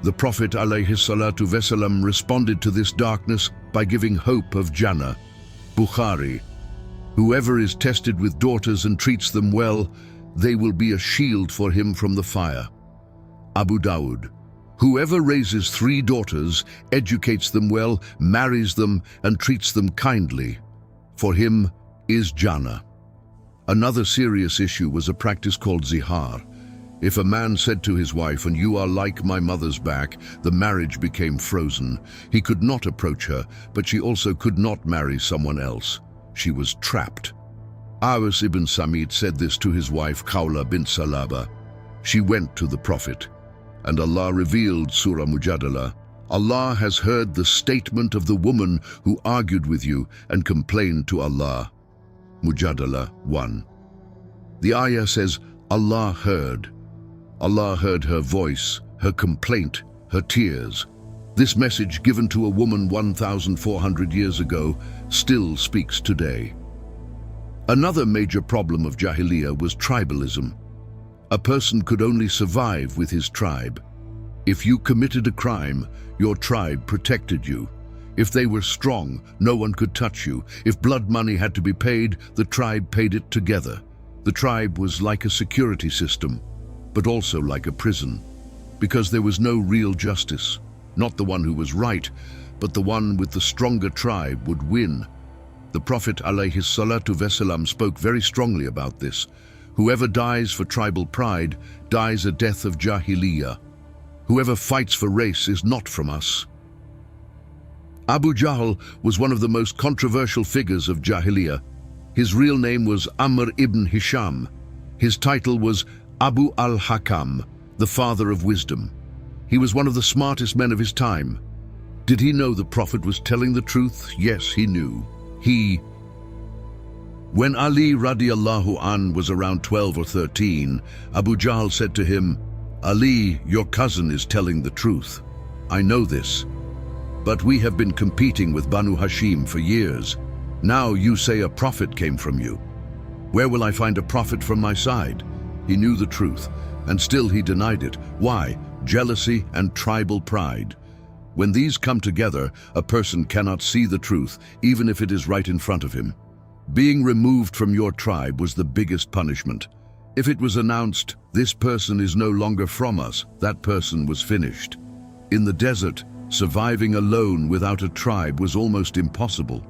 The Prophet ﷺ responded to this darkness by giving hope of Jannah. Bukhari, "Whoever is tested with daughters and treats them well, they will be a shield for him from the fire." Abu Dawud, "Whoever raises 3 daughters, educates them well, marries them, and treats them kindly, for him is Jannah." Another serious issue was a practice called zihar. If a man said to his wife, "And you are like my mother's back," the marriage became frozen. He could not approach her, but she also could not marry someone else. She was trapped. Awas ibn Samit said this to his wife Khawla bint Salaba. She went to the Prophet, and Allah revealed Surah Mujadala. "Allah has heard the statement of the woman who argued with you and complained to Allah." Mujadala 1. The ayah says, Allah heard her voice, her complaint, her tears. This message, given to a woman 1,400 years ago, still speaks today. Another major problem of Jahiliyyah was tribalism. A person could only survive with his tribe. If you committed a crime, your tribe protected you. If they were strong, no one could touch you. If blood money had to be paid, the tribe paid it together. The tribe was like a security system, but also like a prison, because there was no real justice. Not the one who was right, but the one with the stronger tribe would win. The Prophet ﷺ spoke very strongly about this. Whoever dies for tribal pride dies a death of Jahiliyyah. Whoever fights for race is not from us. Abu Jahl was one of the most controversial figures of Jahiliyyah. His real name was Amr ibn Hisham. His title was Abu al-Hakam, the father of wisdom. He was one of the smartest men of his time. Did he know the Prophet was telling the truth? Yes, he knew. When Ali radiallahu an was around 12 or 13, Abu Jahl said to him, "Ali, your cousin is telling the truth. I know this. But we have been competing with Banu Hashim for years. Now you say a prophet came from you. Where will I find a prophet from my side?" He knew the truth, and still he denied it. Why? Jealousy and tribal pride. When these come together, a person cannot see the truth, even if it is right in front of him. Being removed from your tribe was the biggest punishment. If it was announced, "This person is no longer from us," that person was finished. In the desert, surviving alone without a tribe was almost impossible.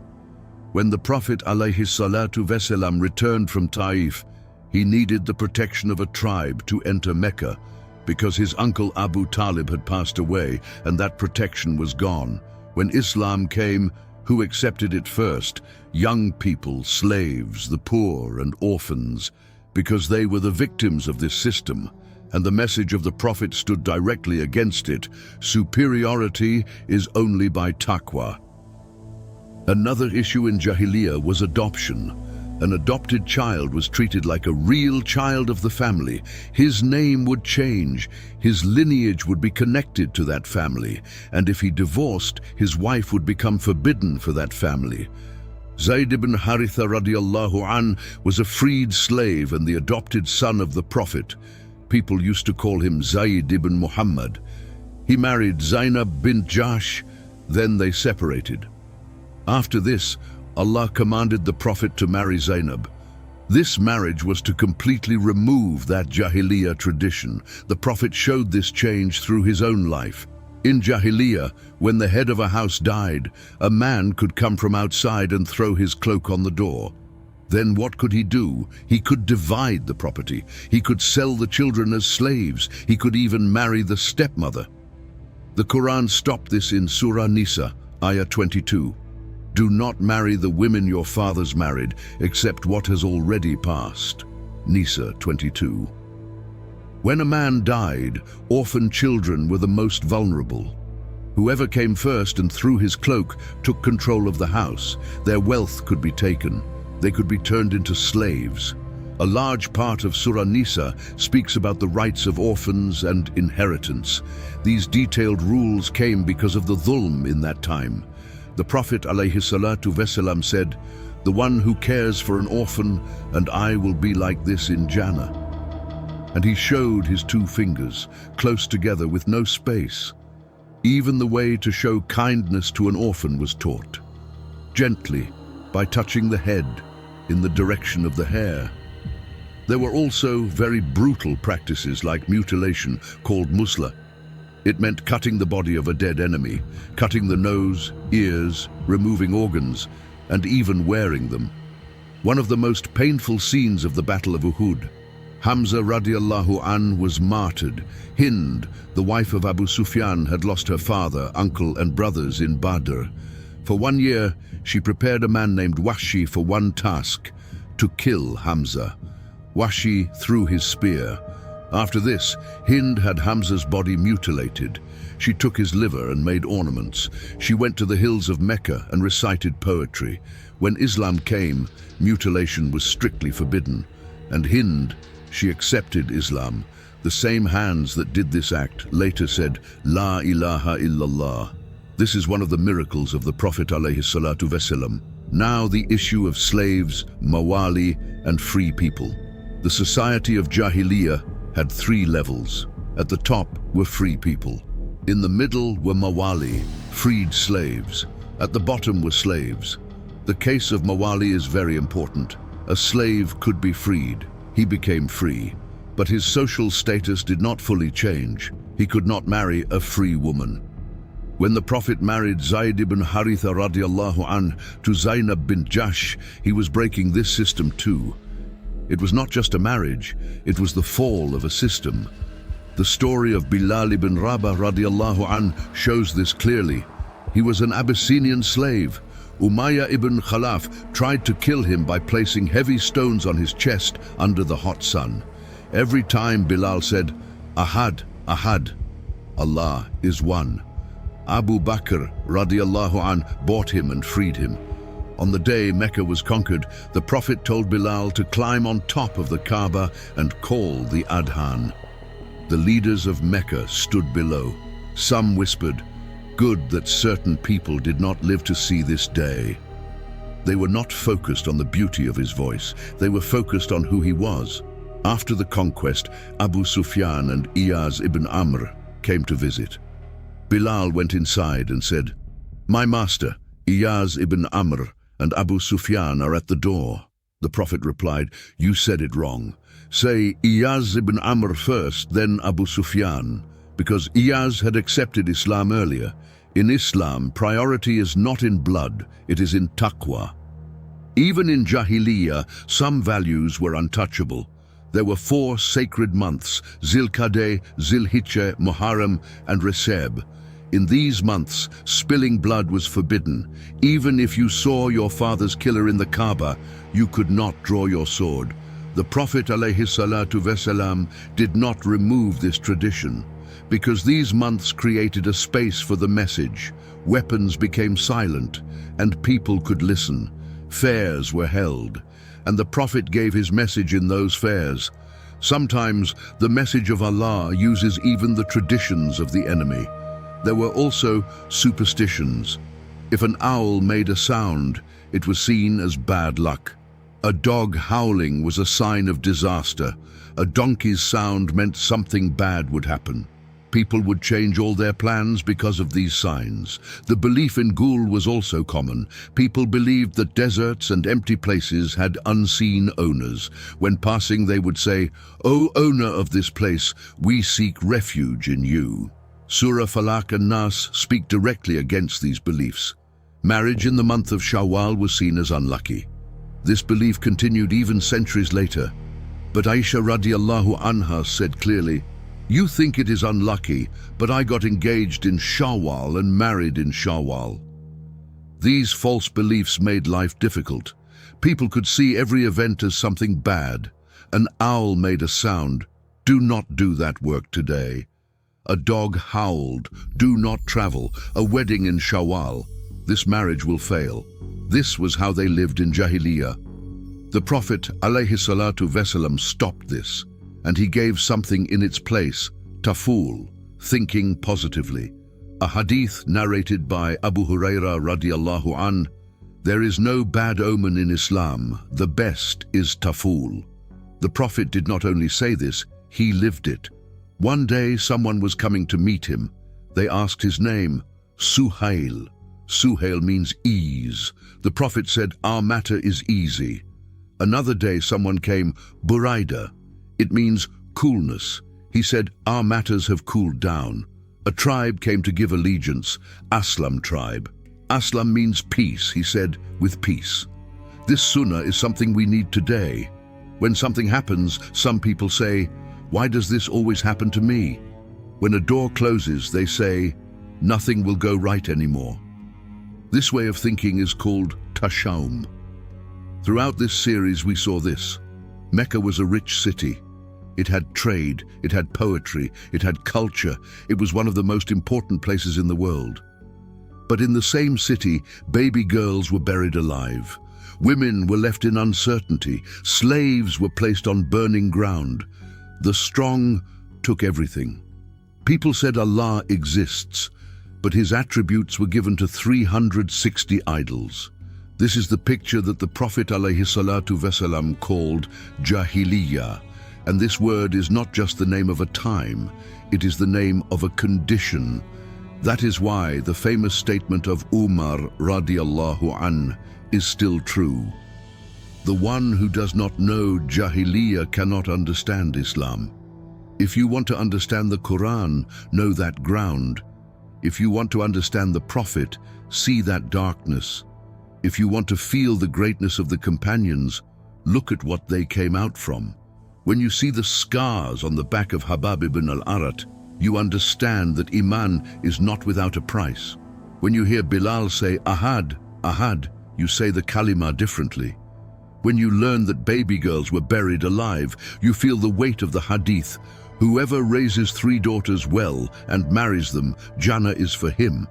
When the Prophet ﷺ returned from Taif, he needed the protection of a tribe to enter Mecca, because his uncle Abu Talib had passed away and that protection was gone. When Islam came, who accepted it first? Young people, slaves, the poor and orphans, because they were the victims of this system, and the message of the Prophet stood directly against it. Superiority is only by taqwa. Another issue in Jahiliyyah was adoption. An adopted child was treated like a real child of the family. His name would change, his lineage would be connected to that family, and if he divorced, his wife would become forbidden for that family. Zayd ibn Haritha radiallahu an was a freed slave and the adopted son of the Prophet. People used to call him Zayd ibn Muhammad. He married Zainab bint Jahsh, then they separated. After this, Allah commanded the Prophet to marry Zainab. This marriage was to completely remove that Jahiliyyah tradition. The Prophet showed this change through his own life. In Jahiliyyah, when the head of a house died, a man could come from outside and throw his cloak on the door. Then what could he do? He could divide the property. He could sell the children as slaves. He could even marry the stepmother. The Quran stopped this in Surah Nisa, Ayah 22. Do not marry the women your fathers married, except what has already passed. Nisa 22. When a man died, orphan children were the most vulnerable. Whoever came first and threw his cloak took control of the house. Their wealth could be taken. They could be turned into slaves. A large part of Surah Nisa speaks about the rights of orphans and inheritance. These detailed rules came because of the dhulm in that time. The Prophet ﷺ said, "The one who cares for an orphan, and I will be like this in Jannah." And he showed his two fingers, close together with no space. Even the way to show kindness to an orphan was taught. Gently, by touching the head, in the direction of the hair. There were also very brutal practices like mutilation, called musla. It meant cutting the body of a dead enemy, cutting the nose, ears, removing organs, and even wearing them. One of the most painful scenes of the Battle of Uhud, Hamza radiallahu an was martyred. Hind, the wife of Abu Sufyan, had lost her father, uncle, and brothers in Badr. For 1 year, she prepared a man named Wahshi for one task, to kill Hamza. Wahshi threw his spear. After this, Hind had Hamza's body mutilated. She took his liver and made ornaments. She went to the hills of Mecca and recited poetry. When Islam came, mutilation was strictly forbidden. And Hind, she accepted Islam. The same hands that did this act later said, La ilaha illallah. This is one of the miracles of the Prophet ﷺ. Now the issue of slaves, mawali, and free people. The society of Jahiliyyah had three levels. At the top were free people. In the middle were mawali, freed slaves. At the bottom were slaves. The case of mawali is very important. A slave could be freed. He became free. But his social status did not fully change. He could not marry a free woman. When the Prophet married Zayd ibn Haritha radiallahu anh to Zainab bint Jahsh, he was breaking this system too. It was not just a marriage, it was the fall of a system. The story of Bilal ibn Rabah radiallahu anh shows this clearly. He was an Abyssinian slave. Umayyah ibn Khalaf tried to kill him by placing heavy stones on his chest under the hot sun. Every time Bilal said, Ahad, Ahad, Allah is one. Abu Bakr radiallahu anh bought him and freed him. On the day Mecca was conquered, the Prophet told Bilal to climb on top of the Kaaba and call the Adhan. The leaders of Mecca stood below. Some whispered, good that certain people did not live to see this day. They were not focused on the beauty of his voice. They were focused on who he was. After the conquest, Abu Sufyan and Iyaz ibn Amr came to visit. Bilal went inside and said, my master, Iyaz ibn Amr and Abu Sufyan are at the door. The Prophet replied, you said it wrong. Say Iyaz ibn Amr first, then Abu Sufyan, because Iyaz had accepted Islam earlier. In Islam, priority is not in blood, it is in taqwa. Even in Jahiliya, some values were untouchable. There were 4 sacred months, Zilqa'dah, Zilhijjah, Muharram, and Recep. In these months, spilling blood was forbidden. Even if you saw your father's killer in the Kaaba, you could not draw your sword. The Prophet ﷺ did not remove this tradition. Because these months created a space for the message, weapons became silent, and people could listen. Fairs were held, and the Prophet gave his message in those fairs. Sometimes the message of Allah uses even the traditions of the enemy. There were also superstitions. If an owl made a sound, it was seen as bad luck. A dog howling was a sign of disaster. A donkey's sound meant something bad would happen. People would change all their plans because of these signs. The belief in Ghul was also common. People believed that deserts and empty places had unseen owners. When passing, they would say, O owner of this place, we seek refuge in you. Surah Falaq and Nas speak directly against these beliefs. Marriage in the month of Shawwal was seen as unlucky. This belief continued even centuries later. But Aisha radiallahu anha said clearly, you think it is unlucky, but I got engaged in Shawwal and married in Shawwal. These false beliefs made life difficult. People could see every event as something bad. An owl made a sound. Do not do that work today. A dog howled. Do not travel. A wedding in Shawwal. This marriage will fail. This was how they lived in Jahiliyyah. The Prophet ﷺ stopped this. And he gave something in its place, taful, thinking positively. A hadith narrated by Abu Huraira radiallahu anh, there is no bad omen in Islam, the best is taful. The Prophet did not only say this, he lived it. One day someone was coming to meet him. They asked his name, Suhail. Suhail means ease. The Prophet said, our matter is easy. Another day someone came, Buraida. It means coolness. He said, our matters have cooled down. A tribe came to give allegiance, Aslam tribe. Aslam means peace, he said, with peace. This sunnah is something we need today. When something happens, some people say, why does this always happen to me? When a door closes, they say, nothing will go right anymore. This way of thinking is called tashawum. Throughout this series we saw this. Mecca was a rich city. It had trade, it had poetry, it had culture. It was one of the most important places in the world. But in the same city, baby girls were buried alive. Women were left in uncertainty. Slaves were placed on burning ground. The strong took everything. People said Allah exists, but his attributes were given to 360 idols. This is the picture that the Prophet ﷺ called Jahiliyyah, and this word is not just the name of a time, it is the name of a condition. That is why the famous statement of Umar radiallahu an is still true. The one who does not know Jahiliyyah cannot understand Islam. If you want to understand the Quran, know that ground. If you want to understand the Prophet, see that darkness. If you want to feel the greatness of the companions, look at what they came out from. When you see the scars on the back of Habab ibn al-Arat, you understand that Iman is not without a price. When you hear Bilal say, Ahad, Ahad, you say the kalima differently. When you learn that baby girls were buried alive, you feel the weight of the hadith. Whoever raises 3 daughters well and marries them, Jannah is for him.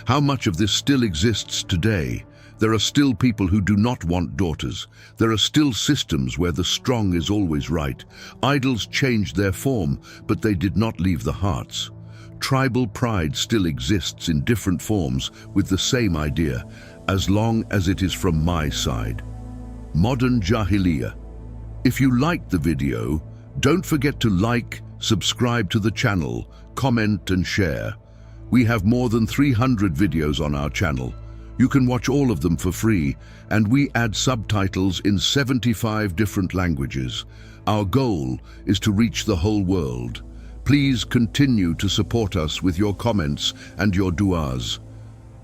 How much of this still exists today? There are still people who do not want daughters. There are still systems where the strong is always right. Idols changed their form, but they did not leave the hearts. Tribal pride still exists in different forms with the same idea, as long as it is from my side. Modern Jahiliyyah. If you liked the video, don't forget to like, subscribe to the channel, comment and share. We have more than 300 videos on our channel. You can watch all of them for free, and we add subtitles in 75 different languages. Our goal is to reach the whole world. Please continue to support us with your comments and your du'as.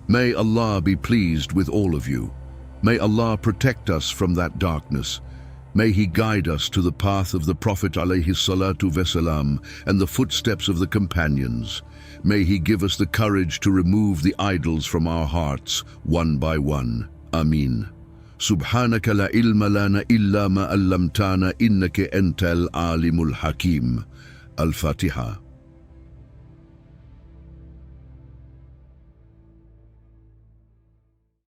May Allah be pleased with all of you. May Allah protect us from that darkness. May He guide us to the path of the Prophet ﷺ and the footsteps of the companions. May He give us the courage to remove the idols from our hearts, one by one. Ameen. Subhanaka la ilma lana illa ma allamtana innaka antal alimul hakim. Al-Fatiha.